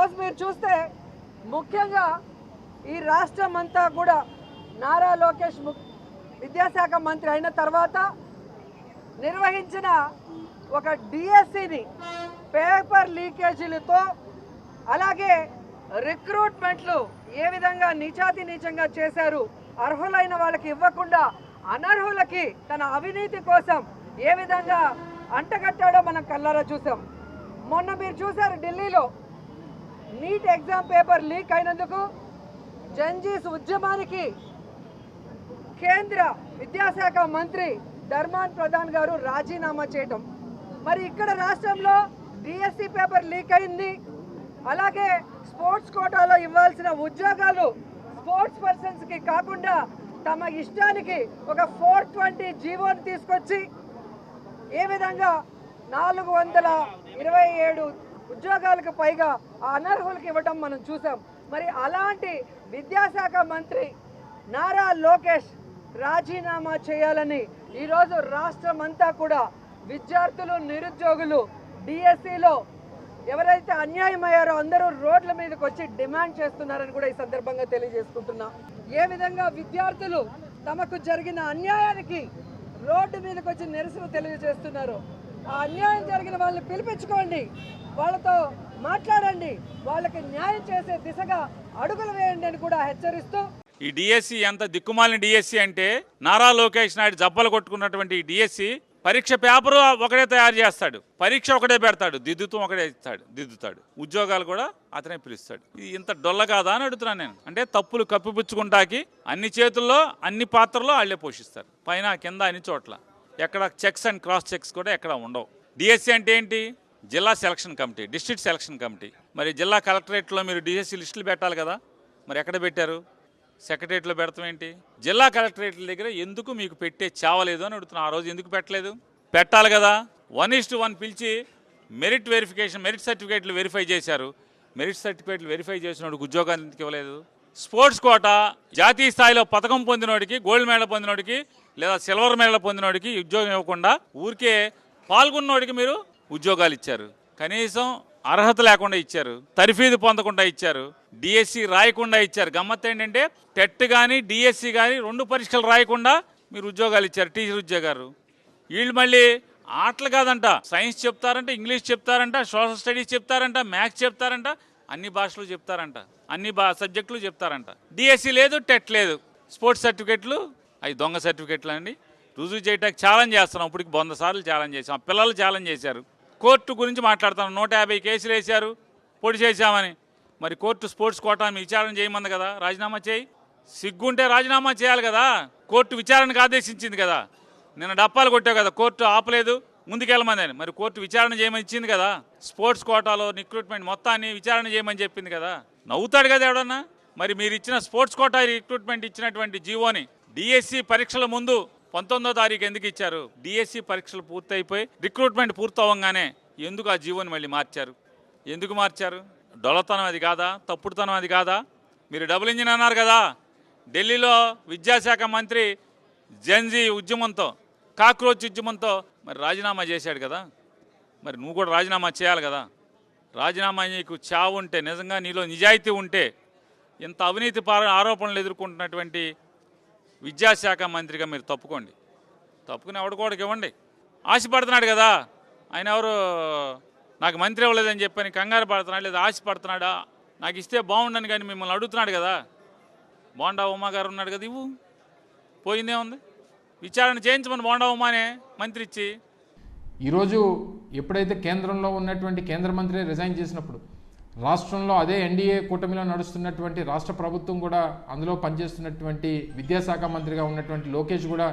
ఈరోజు మీరు చూస్తే ముఖ్యంగా ఈ రాష్ట్రం అంతా కూడా నారా లోకేష్ విద్యాశాఖ మంత్రి అయిన తర్వాత నిర్వహించిన ఒక డిఎస్సిని పేపర్ లీకేజీలతో అలాగే రిక్రూట్మెంట్లు ఏ విధంగా నీచాతినీచంగా చేశారు, అర్హులైన వాళ్ళకి ఇవ్వకుండా అనర్హులకి తన అవినీతి కోసం ఏ విధంగా అంటగట్టాడో మనం కళ్ళారా చూసాం. మొన్న మీరు చూశారు ఢిల్లీలో నీట్ ఎగ్జామ్ పేపర్ లీక్ అయినందుకు జంజీస్ ఉద్యమానికి కేంద్ర విద్యాశాఖ మంత్రి ధర్మాన్ ప్రధాన్ గారు రాజీనామా చేయటం. మరి ఇక్కడ రాష్ట్రంలో డిఎస్సి పేపర్ లీక్ అయింది. అలాగే స్పోర్ట్స్ కోటాలో ఇవ్వాల్సిన ఉద్యోగాలు స్పోర్ట్స్ పర్సన్స్కి కాకుండా తమ ఇష్టానికి ఒక 420 జీవోని తీసుకొచ్చి ఏ విధంగా 427 ఉద్యోగాలకు పైగా ఆ అనర్హులకు ఇవ్వటం మనం చూసాం. మరి అలాంటి విద్యాశాఖ మంత్రి నారా లోకేష్ రాజీనామా చేయాలని ఈరోజు రాష్ట్రం అంతా కూడా విద్యార్థులు, నిరుద్యోగులు డిఎస్సిలో ఎవరైతే అన్యాయం అయ్యారో అందరూ రోడ్ల మీదకి వచ్చి డిమాండ్ చేస్తున్నారని కూడా ఈ సందర్భంగా తెలియజేసుకుంటున్నా. ఏ విధంగా విద్యార్థులు తమకు జరిగిన అన్యాయానికి రోడ్డు మీదకి వచ్చి నిరసన తెలియజేస్తున్నారు. ఆ అన్యాయం జరిగిన వాళ్ళని పిలిపించుకోండి, వాళ్ళతో మాట్లాడండి, వాళ్ళకి న్యాయం చేసే దిశగా అడుగులు వేయండి అని కూడా హెచ్చరిస్తూ, ఈ డిఎస్సి ఎంత దిక్కుమాలిన డిఎస్సి అంటే నారా లోకేష్ నాయుడు జబ్బలు కొట్టుకున్నటువంటి ఈ డిఎస్సి పరీక్ష పేపరు ఒకడే తయారు చేస్తాడు, పరీక్ష ఒకటే పెడతాడు, దిద్దుతూ ఒకటే దిద్దుతాడు, ఉద్యోగాలు కూడా అతనే పిలుస్తాడు. ఇది ఇంత డొల్ల కాదా అని అడుగుతున్నాను నేను. అంటే తప్పులు కప్పిపుచ్చుకుంటాకి అన్ని చేతుల్లో అన్ని పాత్రలో వాళ్ళే పోషిస్తారు, పైన కింద అన్ని చోట్ల. ఎక్కడ చెక్స్ అండ్ క్రాస్ చెక్స్ కూడా ఎక్కడ ఉండవు. డిఎస్సి అంటే ఏంటి? జిల్లా selection committee, district selection committee. మరి జిల్లా కలెక్టరేట్లో మీరు డిఎస్సి లిస్టులు పెట్టాలి కదా, మరి ఎక్కడ పెట్టారు? సెక్రటరియట్లో పెడతాం ఏంటి? జిల్లా కలెక్టరేట్ల దగ్గర ఎందుకు మీకు పెట్టే చావలేదు అని అడుగుతున్నా. ఆ రోజు ఎందుకు పెట్టలేదు? పెట్టాలి కదా. 1:1 పిలిచి మెరిట్ వెరిఫికేషన్, మెరిట్ సర్టిఫికేట్లు వెరిఫై చేశారు. మెరిట్ సర్టిఫికేట్లు వెరిఫై చేసినోడికి ఉద్యోగాలు ఎందుకు ఇవ్వలేదు? స్పోర్ట్స్ కోటా జాతీయ స్థాయిలో పథకం పొందినోడికి, గోల్డ్ మెడల్ పొందినోడికి లేదా సిల్వర్ మెడల్ పొందినోడికి ఉద్యోగం ఇవ్వకుండా ఊరికే పాల్గొన్నోడికి మీరు ఉద్యోగాలు ఇచ్చారు. కనీసం అర్హత లేకుండా ఇచ్చారు, తరఫీదు పొందకుండా ఇచ్చారు, డిఎస్సి రాయకుండా ఇచ్చారు. గమ్మత్ ఏంటంటే టెట్ కానీ డిఎస్సి కానీ 2 పరీక్షలు రాయకుండా మీరు ఉద్యోగాలు ఇచ్చారు, టీచర్ ఉద్యోగాలు. వీళ్ళు మళ్ళీ ఆటలు కాదంట, సైన్స్ చెప్తారంట, ఇంగ్లీష్ చెప్తారంట, సోషల్ స్టడీస్ చెప్తారంట, మ్యాథ్స్ చెప్తారంట, అన్ని భాషలు చెప్తారంట, అన్ని సబ్జెక్టులు చెప్తారంట. డిఎస్సి లేదు, టెట్ లేదు. స్పోర్ట్స్ సర్టిఫికెట్లు అవి దొంగ సర్టిఫికెట్లు అండి. రుజువు చేయడానికి ఛాలెంజ్ చేస్తున్నాం. ఇప్పటికి 100 సార్లు ఛాలెంజ్ చేసాం. పిల్లలు ఛాలెంజ్ చేశారు. కోర్టు గురించి మాట్లాడుతాను. 150 కేసులు వేశారు, పొడి చేశామని. మరి కోర్టు స్పోర్ట్స్ కోటాను విచారణ చేయమంది కదా, రాజీనామా చేయి. సిగ్గుంటే రాజీనామా చేయాలి కదా. కోర్టు విచారణకు ఆదేశించింది కదా. నిన్న డప్పాలు కొట్టావు కదా, కోర్టు ఆపలేదు, ముందుకెళ్ళమని. మరి కోర్టు విచారణ చేయమని ఇచ్చింది కదా. స్పోర్ట్స్ కోటాలో రిక్రూట్మెంట్ మొత్తాన్ని విచారణ చేయమని చెప్పింది కదా. నవ్వుతాడు కదా ఎవడన్నా. మరి మీరు ఇచ్చిన స్పోర్ట్స్ కోటా రిక్రూట్మెంట్ ఇచ్చినటువంటి జీవోని డిఎస్సి పరీక్షల ముందు 19వ తారీఖు ఎందుకు ఇచ్చారు? డిఎస్సి పరీక్షలు పూర్తయిపోయి రిక్రూట్మెంట్ పూర్తవగానే ఎందుకు ఆ జీవోని మళ్ళీ మార్చారు? ఎందుకు మార్చారు? డొల్లతనం అది కాదా? తప్పుడుతనం అది కాదా? మీరు డబుల్ ఇంజిన్ అన్నారు కదా. ఢిల్లీలో విద్యాశాఖ మంత్రి జెన్జీ ఉద్యమంతో, కాక్రోచ్ ఉద్యమంతో మరి రాజీనామా చేశాడు కదా. మరి నువ్వు కూడా రాజీనామా చేయాలి కదా. రాజీనామా నీకు చావు ఉంటే, నిజంగా నీలో నిజాయితీ ఉంటే, ఇంత అవినీతి ఆరోపణలు ఎదుర్కొంటున్నటువంటి విద్యాశాఖ మంత్రిగా మీరు తప్పుకోండి. తప్పుకుని ఎవడికోడికి ఇవ్వండి. ఆశపడుతున్నాడు కదా ఆయన. ఎవరు నాకు మంత్రి ఇవ్వలేదని చెప్పని కంగారు పడుతున్నాడు, లేదా ఆశపడుతున్నాడా? నాకు ఇస్తే బాగుండని కానీ మిమ్మల్ని అడుగుతున్నాడు కదా. బోండా ఉమా గారు ఉన్నాడు కదా, ఇవ్వు, పోయిందే ఉంది. విచారణ చేయించమని బోండా ఉమానే మంత్రి ఇచ్చి. ఈరోజు ఎప్పుడైతే కేంద్రంలో ఉన్నటువంటి కేంద్ర మంత్రి రిజైన్ చేసినప్పుడు రాష్ట్రంలో అదే ఎన్డీఏ కూటమిలో నడుస్తున్నటువంటి రాష్ట్ర ప్రభుత్వం కూడా అందులో పనిచేస్తున్నటువంటి విద్యాశాఖ మంత్రిగా ఉన్నటువంటి లోకేష్ కూడా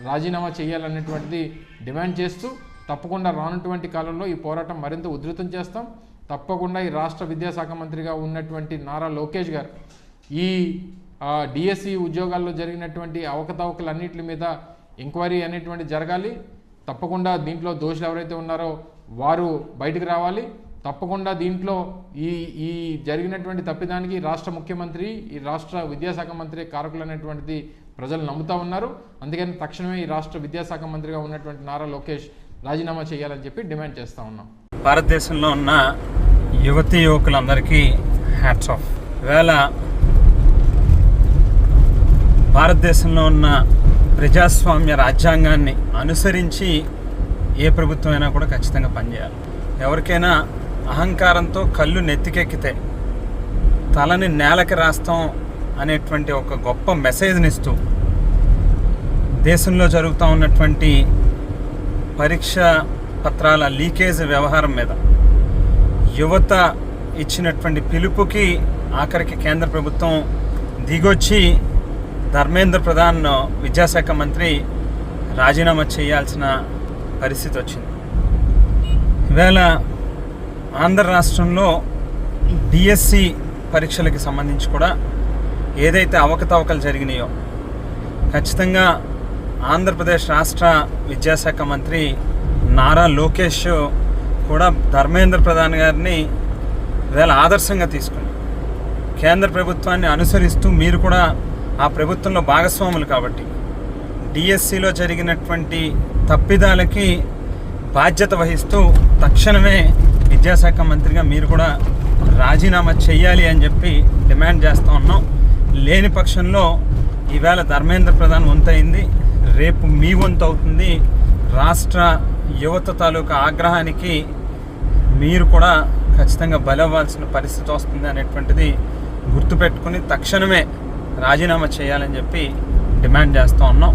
రాజీనామా చేయాలనేటువంటిది డిమాండ్ చేస్తూ తప్పకుండా రానున్నటువంటి కాలంలో ఈ పోరాటం మరింత ఉధృతం చేస్తాం. తప్పకుండా ఈ రాష్ట్ర విద్యాశాఖ మంత్రిగా ఉన్నటువంటి నారా లోకేష్ గారు ఈ డిఎస్సి ఉద్యోగాల్లో జరిగినటువంటి అవకతవకలన్నింటి మీద ఎంక్వైరీ అనేటువంటి జరగాలి. తప్పకుండా దీంట్లో దోషులు ఎవరైతే ఉన్నారో వారు బయటకు రావాలి. తప్పకుండా దీంట్లో ఈ జరిగినటువంటి తప్పిదానికి రాష్ట్ర ముఖ్యమంత్రి, ఈ రాష్ట్ర విద్యాశాఖ మంత్రి కారకులు అనేటువంటిది ప్రజలు నమ్ముతూ ఉన్నారు. అందుకని తక్షణమే ఈ రాష్ట్ర విద్యాశాఖ మంత్రిగా ఉన్నటువంటి నారా లోకేష్ రాజీనామా చేయాలని చెప్పి డిమాండ్ చేస్తూ ఉన్నాం. భారతదేశంలో ఉన్న యువతీ యువకులందరికీ హ్యాట్స్ ఆఫ్. ఈవేళ భారతదేశంలో ఉన్న ప్రజాస్వామ్య రాజ్యాంగాన్ని అనుసరించి ఏ ప్రభుత్వమైనా కూడా ఖచ్చితంగా పనిచేయాలి. ఎవరికైనా అహంకారంతో కళ్ళు నెత్తికెక్కితే తలని నేలకి రాస్తాం అనేటువంటి ఒక గొప్ప మెసేజ్ని ఇస్తూ దేశంలో జరుగుతూ ఉన్నటువంటి పరీక్ష పత్రాల లీకేజ్ వ్యవహారం మీద యువత ఇచ్చినటువంటి పిలుపుకి ఆఖరికి కేంద్ర ప్రభుత్వం దిగొచ్చి ధర్మేంద్ర ప్రధాన్ విద్యాశాఖ మంత్రి రాజీనామా చేయాల్సిన పరిస్థితి వచ్చింది. ఈవేళ ఆంధ్ర రాష్ట్రంలో డిఎస్సి పరీక్షలకి సంబంధించి కూడా ఏదైతే అవకతవకలు జరిగినాయో ఖచ్చితంగా ఆంధ్రప్రదేశ్ రాష్ట్ర విద్యాశాఖ మంత్రి నారా లోకేష్ కూడా ధర్మేంద్ర ప్రధాన్ గారిని ఈవేళ ఆదర్శంగా తీసుకుని కేంద్ర ప్రభుత్వాన్ని అనుసరిస్తూ మీరు కూడా ఆ ప్రభుత్వంలో భాగస్వాములు కాబట్టి డిఎస్సిలో జరిగినటువంటి తప్పిదాలకి బాధ్యత వహిస్తూ తక్షణమే విద్యాశాఖ మంత్రిగా మీరు కూడా రాజీనామా చేయాలి అని చెప్పి డిమాండ్ చేస్తూ ఉన్నాం. లేని పక్షంలో ఈవేళ ధర్మేంద్ర ప్రధాన్ వంతయింది, రేపు మీ వంతు అవుతుంది. రాష్ట్ర యువత తాలూకా ఆగ్రహానికి మీరు కూడా ఖచ్చితంగా బలవ్వాల్సిన పరిస్థితి వస్తుంది అనేటువంటిది గుర్తుపెట్టుకుని తక్షణమే రాజీనామా చేయాలని చెప్పి డిమాండ్ చేస్తూ ఉన్నాం.